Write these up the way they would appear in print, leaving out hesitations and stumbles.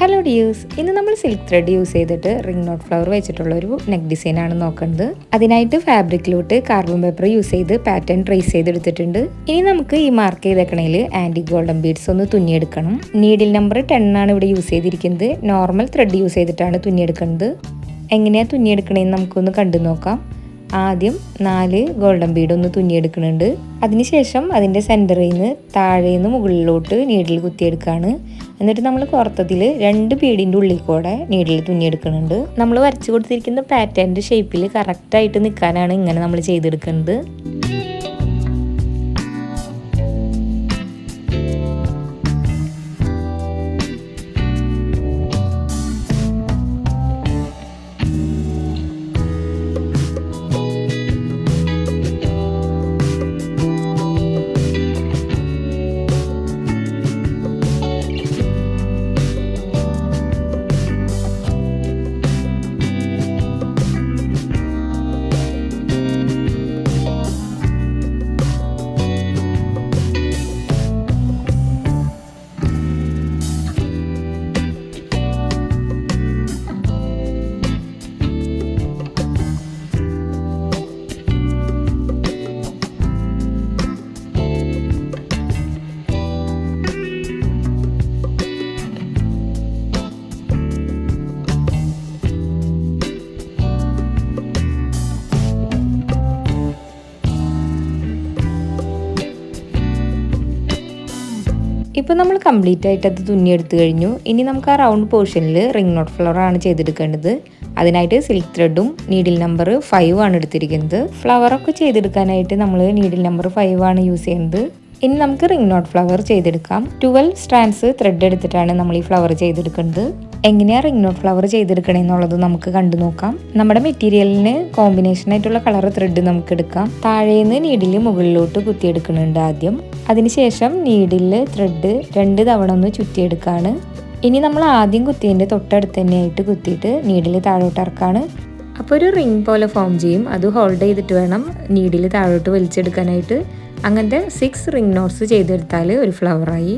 Hello dears, ഇന്ന് നമ്മൾ silk thread use ചെയ്തിട്ട് റിംഗ് നോട്ട് ഫ്ലവർ വെച്ചിട്ടുള്ള ഒരു നെക്ക് ഡിസൈൻ ആണ് നോക്കുന്നത്. അതിനായിട്ട് ഫാബ്രിക്കിലോട്ട് കാർബൺ പേപ്പർ യൂസ് ചെയ്ത് പാറ്റേൺ ട്രേസ് ചെയ്തെടുത്തിട്ടുണ്ട്. ഇനി നമുക്ക് ഈ മാർക്ക് ചെയ്തേക്കണേൽ ആന്റി ഗോൾഡൻ ബീഡ്സ് ഒന്ന് തുന്നിയെടുക്കണം. നീഡിൽ നമ്പർ 10 ആണ് ഇവിടെ യൂസ് ചെയ്തിരിക്കുന്നത്. നോർമൽ ത്രെഡ് യൂസ് ചെയ്തിട്ടാണ് തുന്നിയെടുക്കുന്നത്. എങ്ങനെയാണ് തുന്നിയെടുക്കണേന്ന് നമുക്കൊന്ന് കണ്ടു നോക്കാം. ആദ്യം 4 ഗോൾഡൻ ബീഡ് ഒന്ന് തുന്നിയെടുക്കുന്നുണ്ട്. അതിനുശേഷം അതിൻ്റെ സെൻറ്ററിൽ നിന്ന് താഴെ നിന്ന് മുകളിലോട്ട് നീഡിൽ കുത്തിയെടുക്കുകയാണ്. എന്നിട്ട് നമ്മൾ പുറത്തതിൽ 2 ബീഡിൻ്റെ ഉള്ളിൽ കൂടെ നീഡിൽ തുന്നിയെടുക്കുന്നുണ്ട്. നമ്മൾ വരച്ചു കൊടുത്തിരിക്കുന്ന പാറ്റേണിൻ്റെ ഷേപ്പിൽ കറക്റ്റായിട്ട് നിൽക്കാനാണ് ഇങ്ങനെ നമ്മൾ ചെയ്തെടുക്കുന്നത്. ഇപ്പോൾ നമ്മൾ കംപ്ലീറ്റ് ആയിട്ട് അത് തുന്നിയെടുത്ത് കഴിഞ്ഞു. ഇനി നമുക്ക് ആ റൗണ്ട് പോർഷനിൽ റിംഗ് നോട്ട് ഫ്ലവർ ആണ് ചെയ്തെടുക്കേണ്ടത്. അതിനായിട്ട് സിൽക്ക് ത്രെഡും നീഡിൽ നമ്പർ 5 ആണ് എടുത്തിരിക്കുന്നത്. ഫ്ലവറൊക്കെ ചെയ്തെടുക്കാനായിട്ട് നമ്മൾ നീഡിൽ നമ്പർ 5 ആണ് യൂസ് ചെയ്യുന്നത്. ഇനി നമുക്ക് റിംഗ് നോട്ട് ഫ്ലവർ ചെയ്തെടുക്കാം. 12 സ്ട്രാൻഡ്സ് ത്രെഡ് എടുത്തിട്ടാണ് നമ്മൾ ഈ ഫ്ലവർ ചെയ്തെടുക്കുന്നത്. എങ്ങനെയാണ് റിംഗ് നോട്ട് ഫ്ലവർ ചെയ്തെടുക്കണമെന്നുള്ളത് നമുക്ക് കണ്ടു നോക്കാം. നമ്മുടെ മെറ്റീരിയലിന് കോമ്പിനേഷൻ ആയിട്ടുള്ള കളർ ത്രെഡ് നമുക്ക് എടുക്കാം. താഴേന്ന് നീഡിൽ മുകളിലോട്ട് കുത്തിയെടുക്കുന്നുണ്ട് ആദ്യം. അതിനുശേഷം നീഡിൽ ത്രെഡ് 2 തവണ ഒന്ന് ചുറ്റിയെടുക്കുകയാണ്. ഇനി നമ്മൾ ആദ്യം കുത്തിയതിൻ്റെ തൊട്ടടുത്ത് തന്നെയായിട്ട് കുത്തിയിട്ട് നീഡിൽ താഴോട്ട് ഇറക്കാണ്. അപ്പോൾ ഒരു റിംഗ് പോലെ ഫോം ചെയ്യും. അത് ഹോൾഡ് ചെയ്തിട്ട് വേണം നീഡിൽ താഴോട്ട് വലിച്ചെടുക്കാനായിട്ട്. അങ്ങനത്തെ 6 റിംഗ് നോട്ട്സ് ചെയ്തെടുത്താൽ ഒരു ഫ്ലവറായി.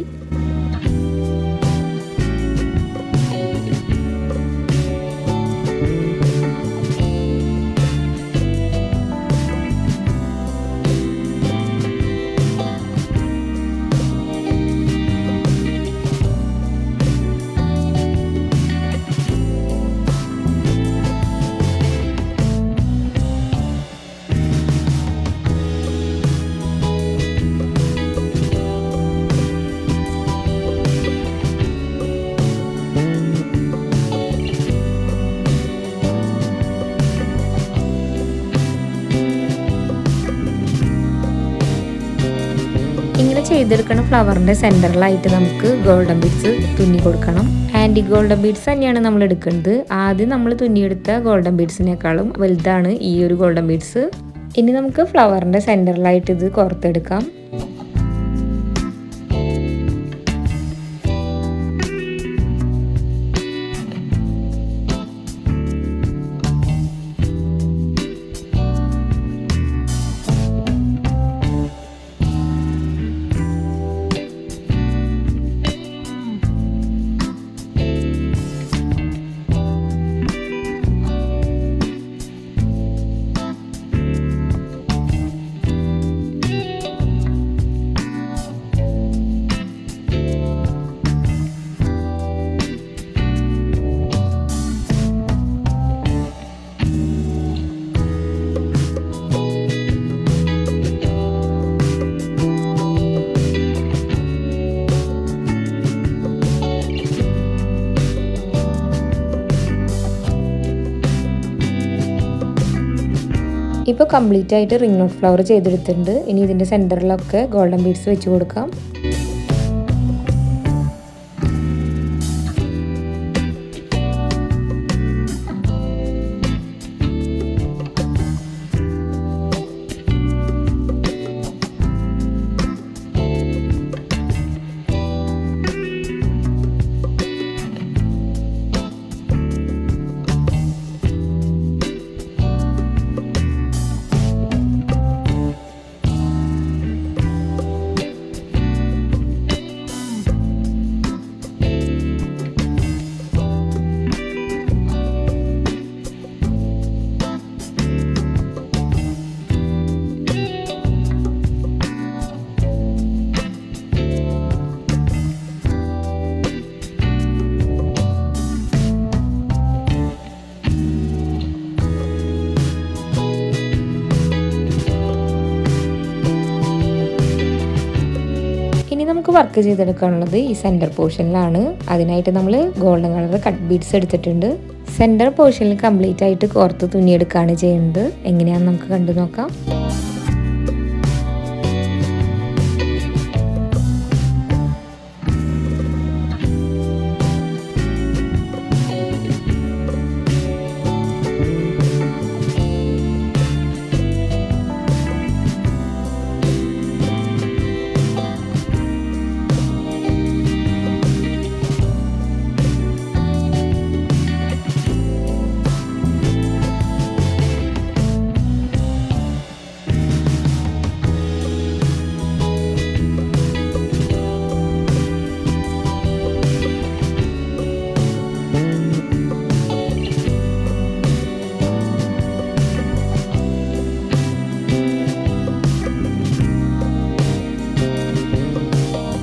ഇങ്ങനെ ചെയ്തെടുക്കുന്ന ഫ്ലവറിൻ്റെ സെൻറ്ററിലായിട്ട് നമുക്ക് ഗോൾഡൻ ബീഡ്സ് തുന്നി കൊടുക്കണം. ആൻറ്റി ഗോൾഡൻ ബീഡ്സ് തന്നെയാണ് നമ്മൾ എടുക്കുന്നത്. ആദ്യം നമ്മൾ തുന്നിയെടുത്ത ഗോൾഡൻ ബീഡ്സിനേക്കാളും വലുതാണ് ഈ ഒരു ഗോൾഡൻ ബീഡ്സ്. ഇനി നമുക്ക് ഫ്ലവറിൻ്റെ സെൻറ്ററിലായിട്ട് ഇത് കോർത്തെടുക്കാം. ഇപ്പോൾ കംപ്ലീറ്റ് ആയിട്ട് റിംഗ് നോട്ട് ഫ്ലവർ ചെയ്തെടുത്തിട്ടുണ്ട്. ഇനി ഇതിൻ്റെ സെൻറ്ററിലൊക്കെ ഗോൾഡൻ ബീഡ്സ് വെച്ച് കൊടുക്കാം. നമുക്ക് വർക്ക് ചെയ്തെടുക്കാനുള്ളത് ഈ സെൻറ്റർ പോർഷനിലാണ്. അതിനായിട്ട് നമ്മൾ ഗോൾഡൻ കളർ കട്ട് ബീഡ്സ് എടുത്തിട്ടുണ്ട്. സെൻറ്റർ പോർഷനിൽ കംപ്ലീറ്റ് ആയിട്ട് കോർത്ത് തുന്നിയെടുക്കുകയാണ് ചെയ്യുന്നത്. എങ്ങനെയാണെന്ന് നമുക്ക് കണ്ടു നോക്കാം.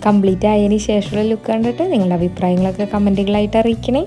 കംപ്ലീറ്റ് ആയതിന് ശേഷമുള്ള ലുക്ക് കണ്ടിട്ട് നിങ്ങളുടെ അഭിപ്രായങ്ങളൊക്കെ കമൻറ്റുകളായിട്ട് അറിയിക്കണേ.